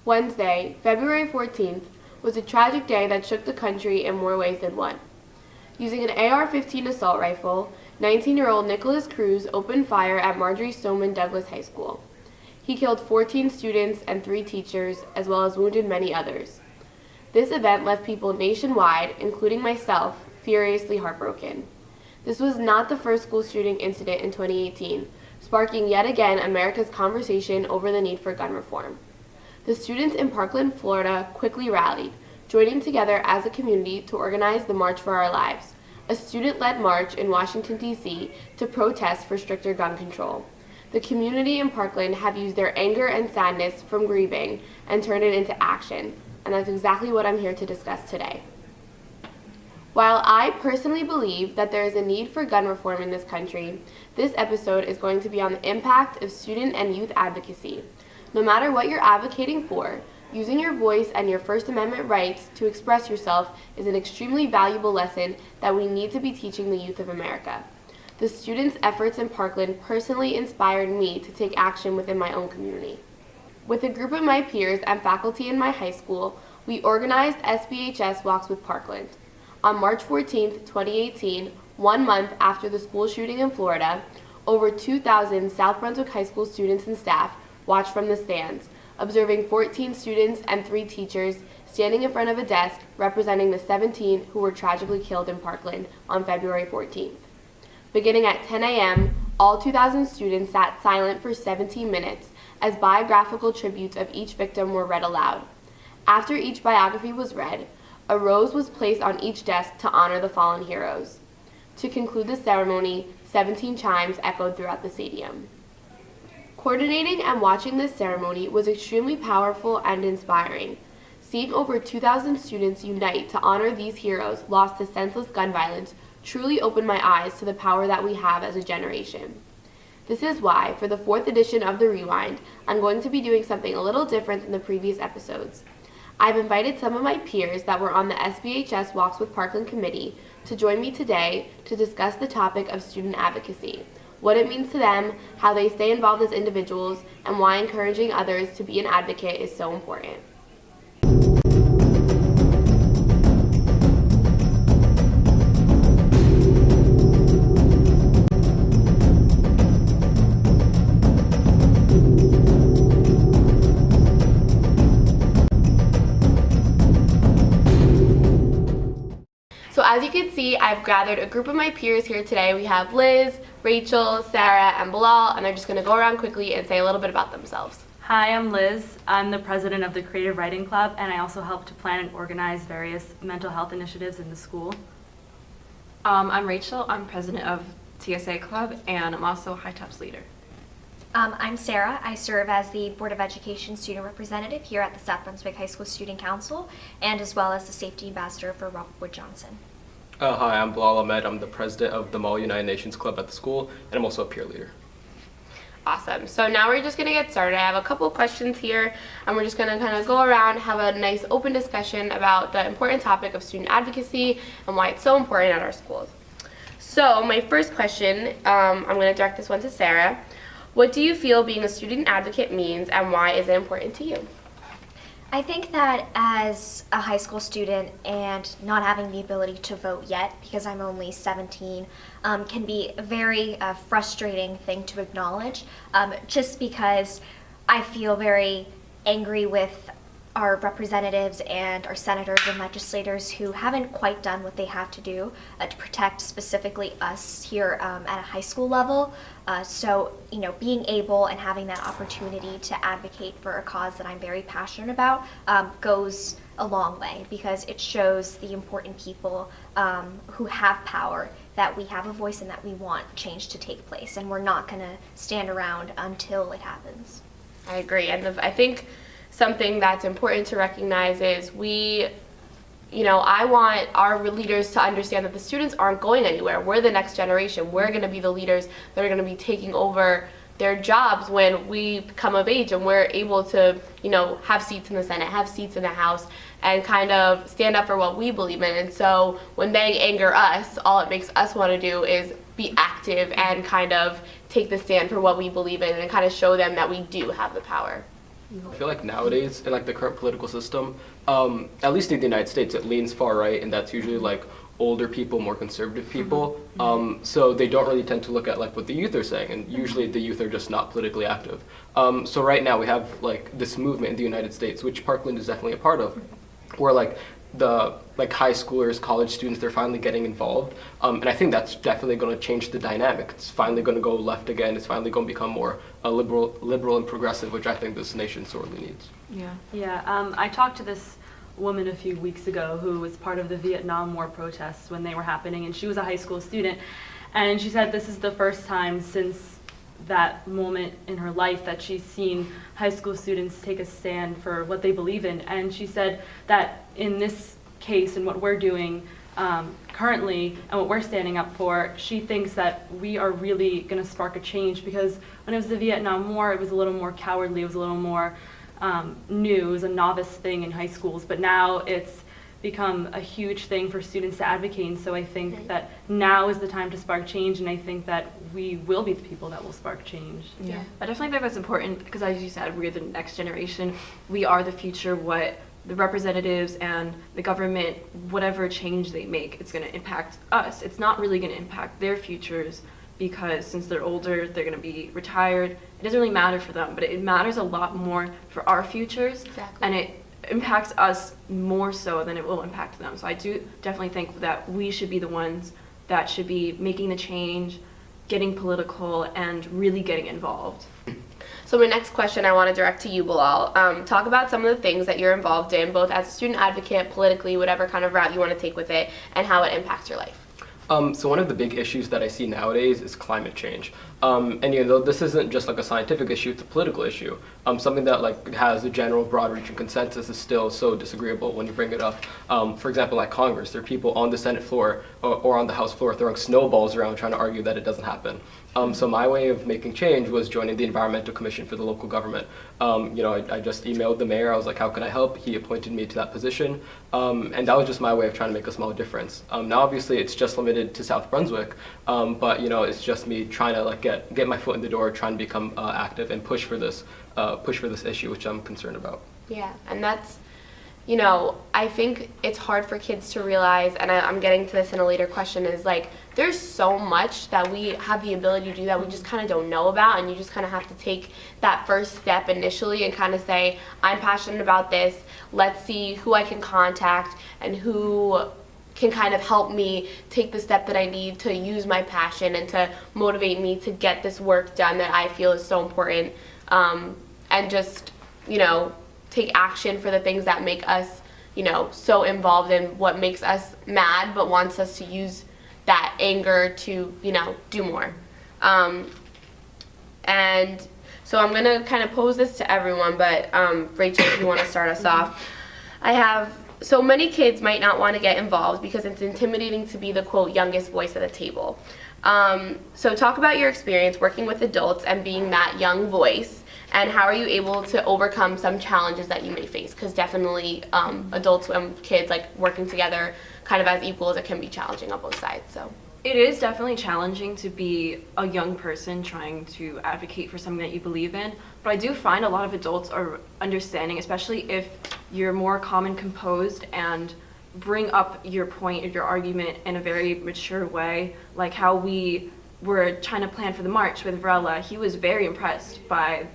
Wednesday, February 14th, was a tragic day that shook the country in more ways than one. Using an AR-15 assault rifle, 19-year-old Nicholas Cruz opened fire at Marjorie Stoneman Douglas High School. He killed 14 students and 3 teachers, as well as wounded many others. This event left people nationwide, including myself, furiously heartbroken. This was not the first school shooting incident in 2018, sparking yet again America's conversation over the need for gun reform. The students in Parkland, Florida quickly rallied, joining together as a community to organize the March for Our Lives, a student-led march in Washington, D.C. to protest for stricter gun control. The community in Parkland have used their anger and sadness from grieving and turned it into action, and that's exactly what I'm here to discuss today. While I personally believe that there is a need for gun reform in this country, this episode is going to be on the impact of student and youth advocacy. No matter what you're advocating for, using your voice and your First Amendment rights to express yourself is an extremely valuable lesson that we need to be teaching the youth of America. The students' efforts in Parkland personally inspired me to take action within my own community. With a group of my peers and faculty in my high school, we organized SBHS Walks with Parkland. On March 14, 2018, 1 month after the school shooting in Florida, over 2,000 South Brunswick High School students and staff watched from the stands, observing 14 students and 3 teachers standing in front of a desk representing the 17 who were tragically killed in Parkland on February 14th. Beginning at 10 a.m., all 2,000 students sat silent for 17 minutes as biographical tributes of each victim were read aloud. After each biography was read, a rose was placed on each desk to honor the fallen heroes. To conclude the ceremony, 17 chimes echoed throughout the stadium. Coordinating and watching this ceremony was extremely powerful and inspiring. Seeing over 2,000 students unite to honor these heroes lost to senseless gun violence truly opened my eyes to the power that we have as a generation. This is why, for the 4th edition of The Rewind, I'm going to be doing something a little different than the previous episodes. I've invited some of my peers that were on the SBHS Walks with Parkland committee to join me today to discuss the topic of student advocacy, what it means to them, how they stay involved as individuals, and why encouraging others to be an advocate is so important. So as you can see, I've gathered a group of my peers here today. We have Liz, Rachel, Sarah, and Bilal, and they're just going to go around quickly and say a little bit about themselves. Hi, I'm Liz. I'm the president of the Creative Writing Club, and I also help to plan and organize various mental health initiatives in the school. I'm Rachel. I'm president of TSA Club, and I'm also High Tops leader. I'm Sarah. I serve as the Board of Education student representative here at the South Brunswick High School Student Council, and as well as the safety ambassador for Robert Wood Johnson. Hi, I'm Bilal Ahmed. I'm the president of the Mall United Nations Club at the school, and I'm also a peer leader. Awesome. So now we're just going to get started. I have a couple questions here, and we're just going to kind of go around, have a nice open discussion about the important topic of student advocacy and why it's so important at our schools. So my first question, I'm going to direct this one to Sarah. What do you feel being a student advocate means, and why is it important to you? I think that as a high school student and not having the ability to vote yet, because I'm only 17, can be a very frustrating thing to acknowledge, just because I feel very angry with our representatives and our senators and legislators who haven't quite done what they have to do to protect specifically us here at a high school level. So, being able and having that opportunity to advocate for a cause that I'm very passionate about goes a long way, because it shows the important people who have power that we have a voice and that we want change to take place, and we're not going to stand around until it happens. I agree, and I think something that's important to recognize is I want our leaders to understand that the students aren't going anywhere. We're the next generation. We're going to be the leaders that are going to be taking over their jobs when we come of age and we're able to, have seats in the Senate, have seats in the House, and kind of stand up for what we believe in. And so when they anger us, all it makes us want to do is be active and kind of take the stand for what we believe in and kind of show them that we do have the power. I feel like nowadays, in like the current political system, at least in the United States, it leans far right, and that's usually like older people, more conservative people. So they don't really tend to look at like what the youth are saying, and usually the youth are just not politically active. So right now we have like this movement in the United States, which Parkland is definitely a part of, where like the like high schoolers, college students, they're finally getting involved, and I think that's definitely going to change the dynamic. It's finally going to go left again. It's finally going to become more liberal and progressive, which I think this nation sorely needs. Yeah. Yeah, I talked to this woman a few weeks ago who was part of the Vietnam War protests when they were happening, and she was a high school student, and she said this is the first time since that moment in her life that she's seen high school students take a stand for what they believe in. And she said that in this case and what we're doing currently and what we're standing up for, she thinks that we are really going to spark a change, because when it was the Vietnam War, it was a little more cowardly, it was a little more new, it was a novice thing in high schools, but now it's become a huge thing for students to advocate. And so I think that now is the time to spark change, and I think that we will be the people that will spark change. Yeah, I definitely think that's important because, as you said, we're the next generation. We are the future. What the representatives and the government, whatever change they make, it's going to impact us. It's not really going to impact their futures, because since they're older, they're going to be retired. It doesn't really matter for them, but it matters a lot more for our futures. Exactly. And it impacts us more so than it will impact them. So I do definitely think that we should be the ones that should be making the change, getting political, and really getting involved. So my next question I want to direct to you, Bilal. Talk about some of the things that you're involved in, both as a student advocate, politically, whatever kind of route you want to take with it, and how it impacts your life. So one of the big issues that I see nowadays is climate change. And you know, this isn't just like a scientific issue, it's a political issue. Something that like has a general broad-reaching consensus is still so disagreeable when you bring it up. For example, like Congress, there are people on the Senate floor or on the House floor throwing snowballs around trying to argue that it doesn't happen. So my way of making change was joining the Environmental Commission for the local government. You know, I just emailed the mayor. I was like, how can I help? He appointed me to that position. And that was just my way of trying to make a small difference. Now, obviously, it's just limited to South Brunswick, but, you know, it's just me trying to like get my foot in the door, trying to become active and push for this issue, which I'm concerned about. Yeah, and that's, you know, I think it's hard for kids to realize, and I'm getting to this in a later question, is like there's so much that we have the ability to do that we just kind of don't know about, and you just kind of have to take that first step initially and kind of say, I'm passionate about this, let's see who I can contact and who can kind of help me take the step that I need to use my passion and to motivate me to get this work done that I feel is so important, and just, you know, take action for the things that make us, you know, so involved in what makes us mad but wants us to use that anger to, you know, do more. And so I'm going to kind of pose this to everyone, but Rachel, if you want to start us off. So many kids might not want to get involved because it's intimidating to be the, quote, youngest voice at the table. So talk about your experience working with adults and being that young voice, and how are you able to overcome some challenges that you may face? Because definitely adults and kids, like working together kind of as equals, it can be challenging on both sides. So It is definitely challenging to be a young person trying to advocate for something that you believe in, but I do find a lot of adults are understanding, especially if you're more calm and composed and bring up your point or your argument in a very mature way, like how we were trying to plan for the march with Varela. He was very impressed by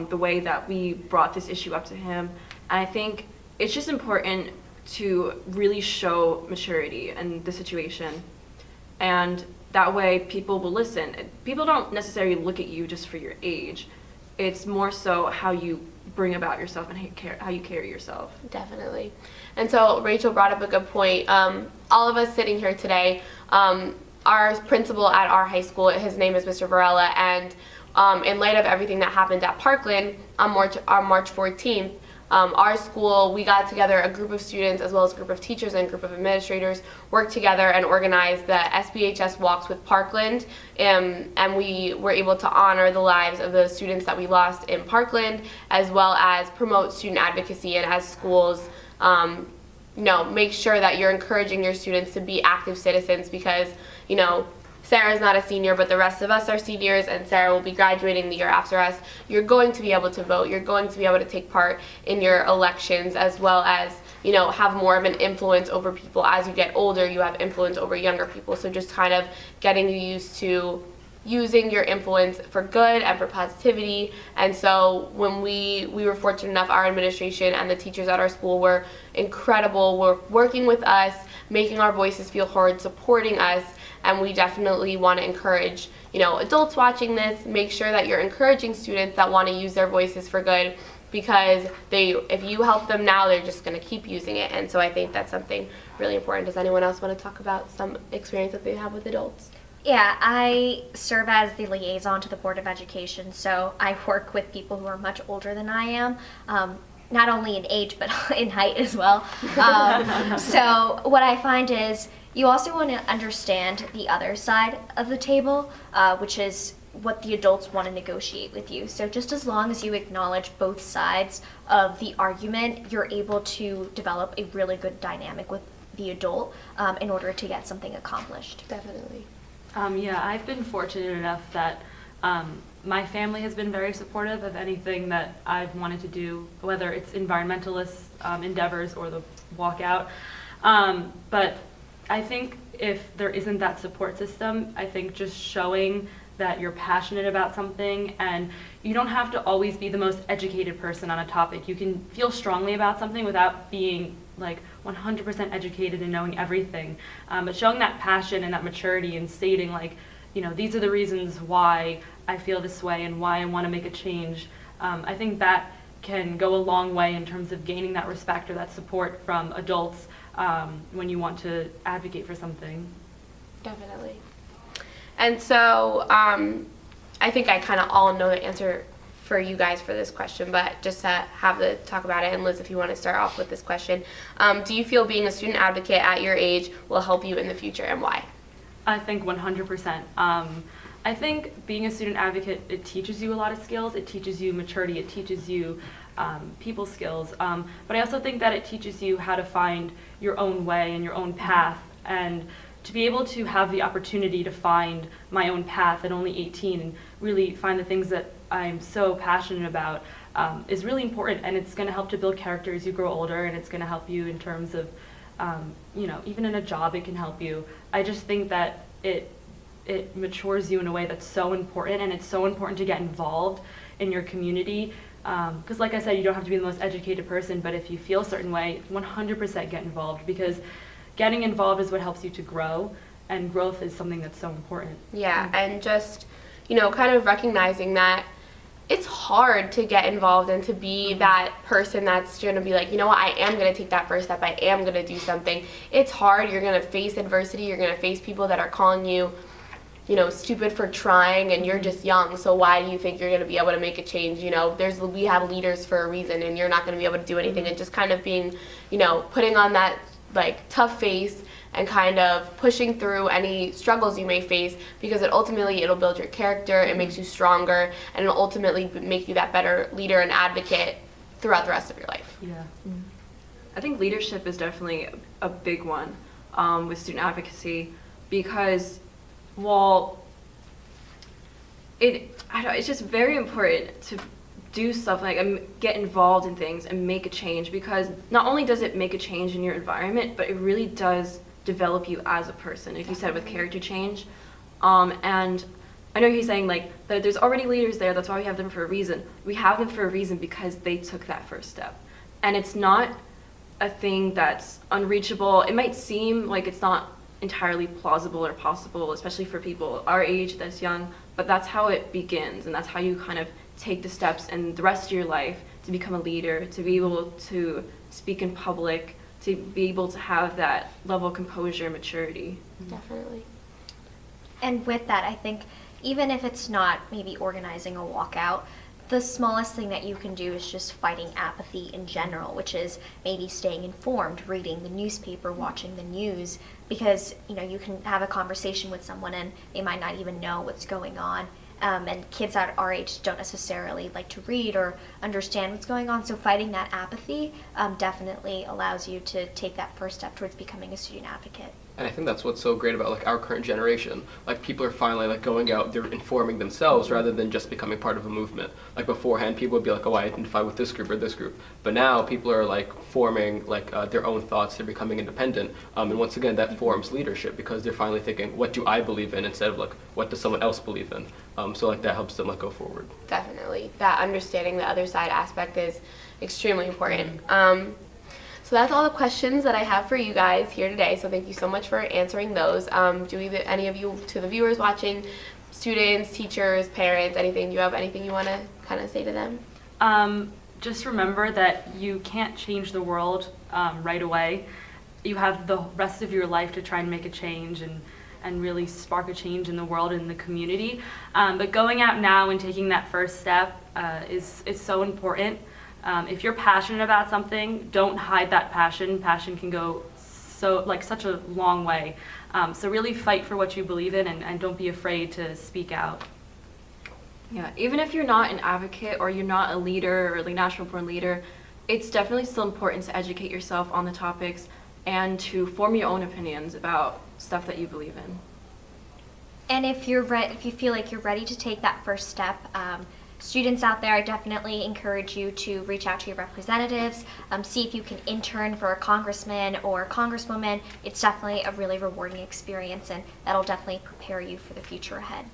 the way that we brought this issue up to him, and I think it's just important to really show maturity in the situation, and that way people will listen. People don't necessarily look at you just for your age. It's more so how you bring about yourself and how you carry yourself. definitely. And so Rachel brought up a good point. All of us sitting here today, our principal at our high school, his name is Mr. Varela, and in light of everything that happened at Parkland on March 14th, our school, we got together, a group of students as well as a group of teachers and a group of administrators worked together and organized the SBHS Walks with Parkland, and we were able to honor the lives of the students that we lost in Parkland, as well as promote student advocacy, and as schools, you know, make sure that you're encouraging your students to be active citizens, because, you know, Sarah's not a senior, but the rest of us are seniors, and Sarah will be graduating the year after us, you're going to be able to vote. You're going to be able to take part in your elections, as well as, you know, have more of an influence over people. As you get older, you have influence over younger people. So just kind of getting you used to using your influence for good and for positivity. And so when we were fortunate enough, our administration and the teachers at our school were incredible, were working with us, making our voices feel heard, supporting us. And we definitely want to encourage, you know, adults watching this, make sure that you're encouraging students that want to use their voices for good, because if you help them now, they're just going to keep using it. And so I think that's something really important. Does anyone else want to talk about some experience that they have with adults? Yeah, I serve as the liaison to the Board of Education, so I work with people who are much older than I am, not only in age, but in height as well. So what I find is you also want to understand the other side of the table, which is what the adults want to negotiate with you. So just as long as you acknowledge both sides of the argument, you're able to develop a really good dynamic with the adult in order to get something accomplished. Definitely. Yeah, I've been fortunate enough that my family has been very supportive of anything that I've wanted to do, whether it's environmentalist endeavors or the walkout. But I think if there isn't that support system, I think just showing that you're passionate about something, and you don't have to always be the most educated person on a topic. You can feel strongly about something without being like 100% educated and knowing everything, but showing that passion and that maturity and stating like, you know, these are the reasons why I feel this way and why I want to make a change. I think that can go a long way in terms of gaining that respect or that support from adults when you want to advocate for something. Definitely. And so I think I kind of all know the answer for you guys for this question, but just to have the talk about it. And Liz, if you want to start off with this question, do you feel being a student advocate at your age will help you in the future, and why? I think 100%. I think being a student advocate, it teaches you a lot of skills. It teaches you maturity. It teaches you people skills. But I also think that it teaches you how to find your own way and your own path, and to be able to have the opportunity to find my own path at only 18 and really find the things that I'm so passionate about is really important, and it's going to help to build character as you grow older, and it's going to help you in terms of, you know, even in a job it can help you. I just think that it matures you in a way that's so important, and it's so important to get involved in your community, because like I said, you don't have to be the most educated person, but if you feel a certain way, 100% get involved, because getting involved is what helps you to grow, and growth is something that's so important. Yeah, and just, you know, kind of recognizing that it's hard to get involved and to be that person that's going to be like, you know what, I am going to take that first step, I am going to do something. It's hard, you're going to face adversity, you're going to face people that are calling you, you know, stupid for trying, and you're just young, so why do you think you're going to be able to make a change? You know, we have leaders for a reason, and you're not going to be able to do anything, and just kind of being, you know, putting on that like tough face and kind of pushing through any struggles you may face, because it'll build your character, it makes you stronger, and it'll ultimately make you that better leader and advocate throughout the rest of your life. Yeah. I think leadership is definitely a big one with student advocacy, because while it's just very important to do stuff like get involved in things and make a change, because not only does it make a change in your environment, but it really does develop you as a person, if you said with character change. And I know he's saying like that there's already leaders there, that's why we have them for a reason. We have them for a reason because they took that first step. And it's not a thing that's unreachable. It might seem like it's not entirely plausible or possible, especially for people our age that's young, but that's how it begins, and that's how you kind of take the steps in the rest of your life to become a leader, to be able to speak in public, to be able to have that level of composure and maturity. Definitely. And with that, I think even if it's not maybe organizing a walkout, the smallest thing that you can do is just fighting apathy in general, which is maybe staying informed, reading the newspaper, watching the news, because you know you can have a conversation with someone and they might not even know what's going on. And kids at our age don't necessarily like to read or understand what's going on, so fighting that apathy definitely allows you to take that first step towards becoming a student advocate. And I think that's what's so great about like our current generation. Like people are finally like going out, they're informing themselves rather than just becoming part of a movement. Like beforehand, people would be like, oh, I identify with this group or this group. But now people are like forming like their own thoughts. They're becoming independent. And once again, that forms leadership because they're finally thinking, what do I believe in instead of like, what does someone else believe in? So like that helps them like go forward. Definitely. That understanding the other side aspect is extremely important. So that's all the questions that I have for you guys here today. So thank you so much for answering those. Do either any of you, to the viewers watching, students, teachers, parents, anything, do you have anything you want to kind of say to them? Just remember that you can't change the world right away. You have the rest of your life to try and make a change and really spark a change in the world and the community. But going out now and taking that first step is so important. If you're passionate about something, don't hide that passion. Passion can go such a long way. So really fight for what you believe in and don't be afraid to speak out. Yeah, even if you're not an advocate or you're not a leader or like natural born leader, it's definitely still important to educate yourself on the topics and to form your own opinions about stuff that you believe in. And if you feel like you're ready to take that first step, students out there, I definitely encourage you to reach out to your representatives, see if you can intern for a congressman or a congresswoman. It's definitely a really rewarding experience, and that'll definitely prepare you for the future ahead.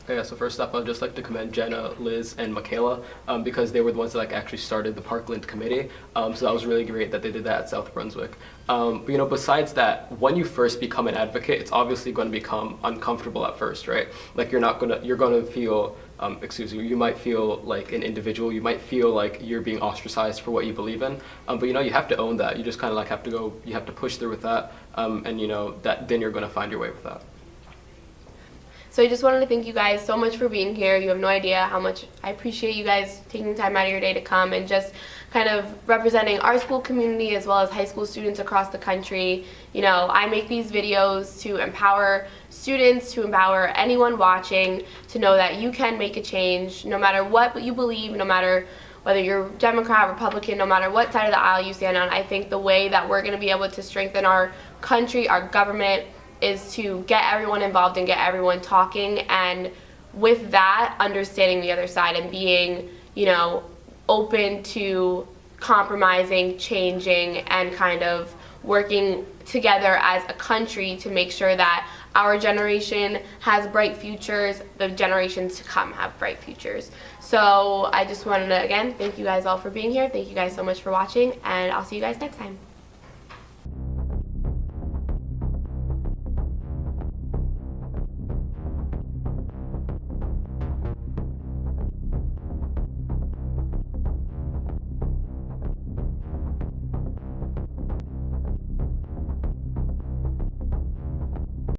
Okay, so first up, I'd just like to commend Jenna, Liz, and Michaela because they were the ones that like actually started the Parkland Committee. So that was really great that they did that at South Brunswick. But you know, besides that, when you first become an advocate, it's obviously going to become uncomfortable at first, right? Like you're going to feel, you might feel like an individual. You might feel like you're being ostracized for what you believe in. But you know, you have to own that. You just kind of like have to go. You have to push through with that, and you know that then you're going to find your way with that. So I just wanted to thank you guys so much for being here. You have no idea how much I appreciate you guys taking time out of your day to come and just kind of representing our school community as well as high school students across the country. You know, I make these videos to empower students, to empower anyone watching, to know that you can make a change no matter what you believe, no matter whether you're Democrat, Republican, no matter what side of the aisle you stand on. I think the way that we're going to be able to strengthen our country, our government, is to get everyone involved and get everyone talking, and with that, understanding the other side and being, you know, open to compromising, changing, and kind of working together as a country to make sure that our generation has bright futures, the generations to come have bright futures. So I just wanted to, again, thank you guys all for being here. Thank you guys so much for watching, and I'll see you guys next time.